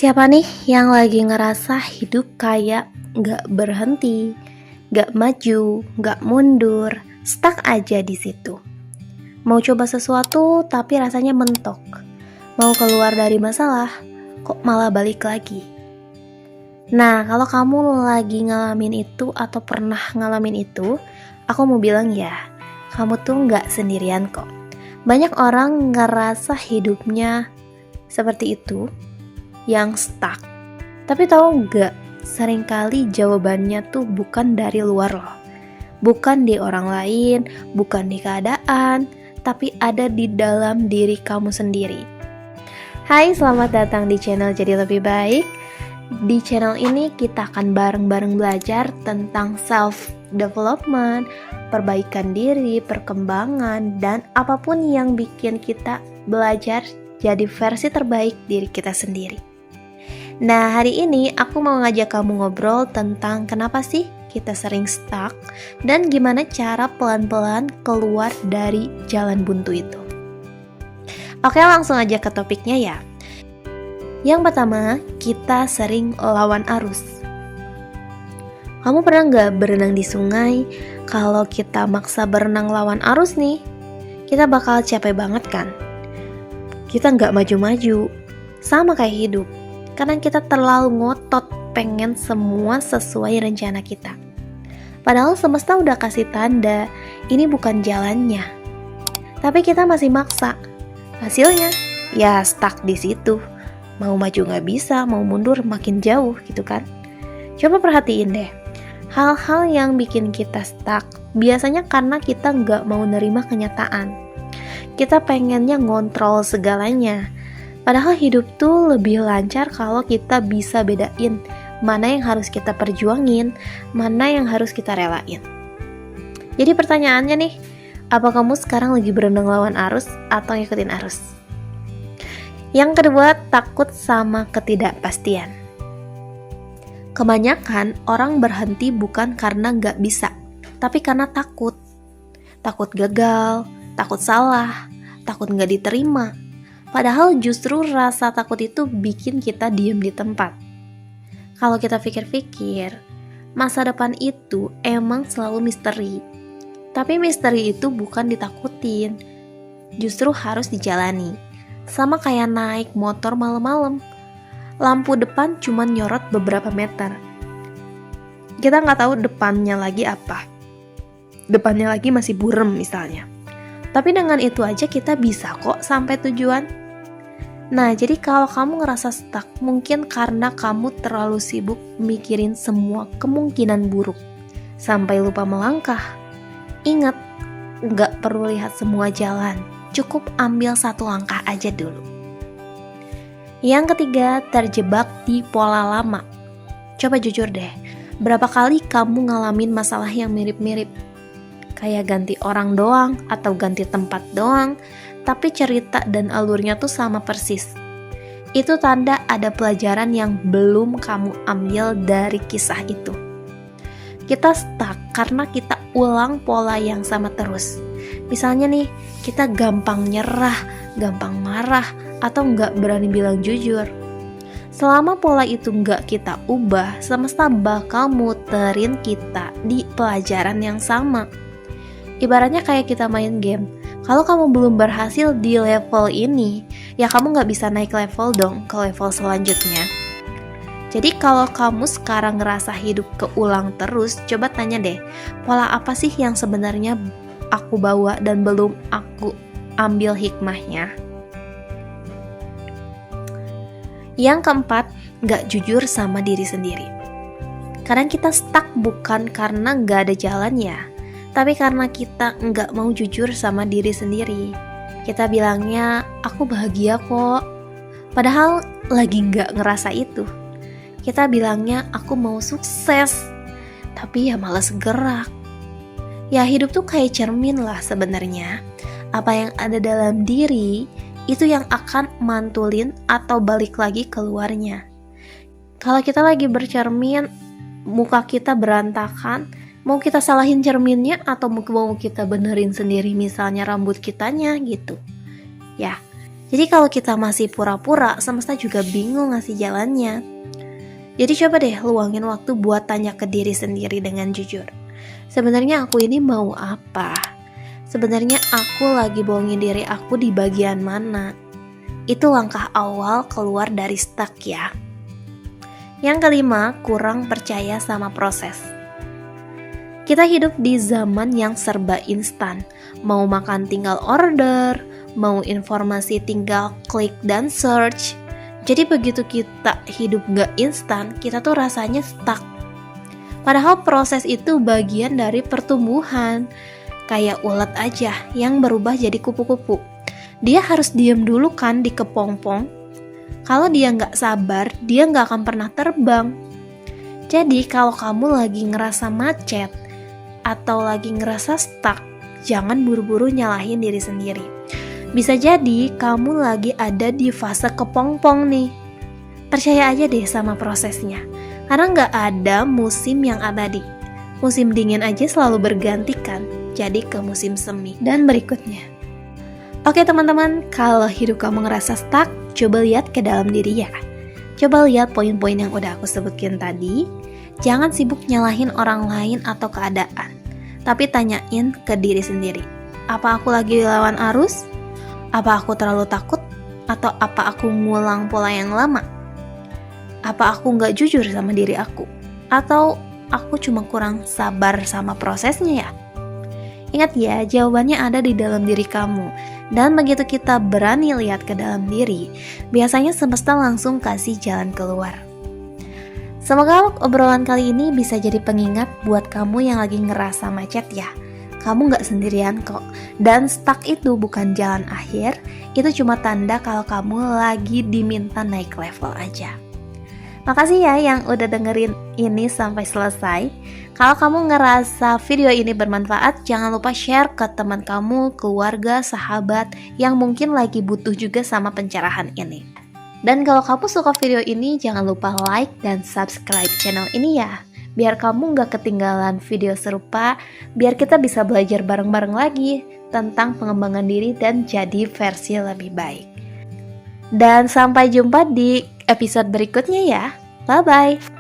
Siapa nih yang lagi ngerasa hidup kayak gak berhenti, gak maju, gak mundur, stuck aja di situ. Mau coba sesuatu tapi rasanya mentok. Mau keluar dari masalah, kok malah balik lagi. Nah, kalau kamu lagi ngalamin itu atau pernah ngalamin itu, aku mau bilang ya, kamu tuh gak sendirian kok. Banyak orang ngerasa hidupnya seperti itu, yang stuck. Tapi tahu gak, seringkali jawabannya tuh bukan dari luar loh. Bukan di orang lain, bukan di keadaan, tapi ada di dalam diri kamu sendiri. Hai, selamat datang di channel Jadi Lebih Baik. Di channel ini kita akan bareng-bareng belajar tentang self-development, perbaikan diri, perkembangan, dan apapun yang bikin kita belajar jadi versi terbaik diri kita sendiri. Nah, hari ini aku mau ngajak kamu ngobrol tentang kenapa sih kita sering stuck dan gimana cara pelan-pelan keluar dari jalan buntu itu. Oke, langsung aja ke topiknya ya. Yang pertama, kita sering lawan arus. Kamu pernah gak berenang di sungai? Kalau kita maksa berenang lawan arus nih, kita bakal capek banget kan? Kita gak maju-maju, sama kayak hidup. Karena kita terlalu ngotot pengen semua sesuai rencana kita. Padahal semesta udah kasih tanda, ini bukan jalannya. Tapi kita masih maksa. Hasilnya, ya stuck di situ. Mau maju gak bisa, mau mundur makin jauh gitu kan. Coba perhatiin deh, hal-hal yang bikin kita stuck biasanya karena kita gak mau nerima kenyataan. Kita pengennya ngontrol segalanya. Padahal hidup tuh lebih lancar kalau kita bisa bedain mana yang harus kita perjuangin, mana yang harus kita relain. Jadi pertanyaannya nih, apa kamu sekarang lagi berenang lawan arus atau ngikutin arus? Yang kedua, takut sama ketidakpastian. Kebanyakan orang berhenti bukan karena gak bisa, tapi karena takut. Takut gagal, takut salah, takut gak diterima. Padahal justru rasa takut itu bikin kita diem di tempat. Kalau kita pikir-pikir, masa depan itu emang selalu misteri. Tapi misteri itu bukan ditakutin, justru harus dijalani. Sama kayak naik motor malam-malam. Lampu depan cuma nyorot beberapa meter. Kita nggak tahu depannya lagi apa. Depannya lagi masih burem misalnya. Tapi dengan itu aja kita bisa kok sampai tujuan. Nah, jadi kalau kamu ngerasa stuck, mungkin karena kamu terlalu sibuk mikirin semua kemungkinan buruk, sampai lupa melangkah. Ingat, nggak perlu lihat semua jalan, cukup ambil satu langkah aja dulu. Yang ketiga, terjebak di pola lama. Coba jujur deh, berapa kali kamu ngalamin masalah yang mirip-mirip? Kayak ganti orang doang, atau ganti tempat doang, tapi cerita dan alurnya tuh sama persis. Itu tanda ada pelajaran yang belum kamu ambil dari kisah itu. Kita stuck karena kita ulang pola yang sama terus. Misalnya nih, kita gampang nyerah, gampang marah, atau nggak berani bilang jujur. Selama pola itu nggak kita ubah, semesta bakal muterin kita di pelajaran yang sama. Ibaratnya kayak kita main game. Kalau kamu belum berhasil di level ini, ya kamu gak bisa naik level dong ke level selanjutnya. Jadi kalau kamu sekarang ngerasa hidup keulang terus, coba tanya deh, pola apa sih yang sebenarnya aku bawa dan belum aku ambil hikmahnya? Yang keempat, gak jujur sama diri sendiri. Kadang kita stuck bukan karena gak ada jalan ya, tapi karena kita nggak mau jujur sama diri sendiri. Kita bilangnya, aku bahagia kok. Padahal lagi nggak ngerasa itu. Kita bilangnya, aku mau sukses. Tapi ya malas gerak. Ya hidup tuh kayak cermin lah sebenarnya. Apa yang ada dalam diri, itu yang akan mantulin atau balik lagi keluarnya. Kalau kita lagi bercermin, muka kita berantakan, mau kita salahin cerminnya atau mau kita benerin sendiri misalnya rambut kitanya gitu. Ya, Jadi kalau kita masih pura-pura, semesta juga bingung ngasih jalannya. Jadi coba deh luangin waktu buat tanya ke diri sendiri dengan jujur. Sebenarnya aku ini mau apa? Sebenarnya aku lagi bohongin diri aku di bagian mana? Itu langkah awal keluar dari stuck ya. Yang kelima, kurang percaya sama proses. Kita hidup di zaman yang serba instan. Mau makan tinggal order, mau informasi tinggal klik dan search. Jadi begitu kita hidup gak instan, kita tuh rasanya stuck. Padahal proses itu bagian dari pertumbuhan. Kayak ulat aja yang berubah jadi kupu-kupu. Dia harus diam dulu kan di kepompong. Kalau dia gak sabar, dia gak akan pernah terbang. Jadi kalau kamu lagi ngerasa macet atau lagi ngerasa stuck, jangan buru-buru nyalahin diri sendiri. Bisa jadi kamu lagi ada di fase kepompong nih. Percaya aja deh sama prosesnya. Karena nggak ada musim yang abadi. Musim dingin aja selalu berganti kan, jadi ke musim semi dan berikutnya. Oke teman-teman, kalau hidup kamu ngerasa stuck, coba lihat ke dalam diri ya. Coba lihat poin-poin yang udah aku sebutkan tadi. Jangan sibuk nyalahin orang lain atau keadaan, tapi tanyain ke diri sendiri. Apa aku lagi lawan arus? Apa aku terlalu takut? Atau apa aku ngulang pola yang lama? Apa aku nggak jujur sama diri aku? Atau aku cuma kurang sabar sama prosesnya ya? Ingat ya, jawabannya ada di dalam diri kamu. Dan begitu kita berani lihat ke dalam diri, biasanya semesta langsung kasih jalan keluar. Semoga obrolan kali ini bisa jadi pengingat buat kamu yang lagi ngerasa macet ya. Kamu gak sendirian kok. Dan stuck itu bukan jalan akhir, itu cuma tanda kalau kamu lagi diminta naik level aja. Makasih ya yang udah dengerin ini sampai selesai. Kalau kamu ngerasa video ini bermanfaat, jangan lupa share ke teman kamu, keluarga, sahabat yang mungkin lagi butuh juga sama pencerahan ini. Dan kalau kamu suka video ini, jangan lupa like dan subscribe channel ini ya. Biar kamu gak ketinggalan video serupa, biar kita bisa belajar bareng-bareng lagi tentang pengembangan diri dan jadi versi lebih baik. Dan sampai jumpa di episode berikutnya ya. Bye-bye.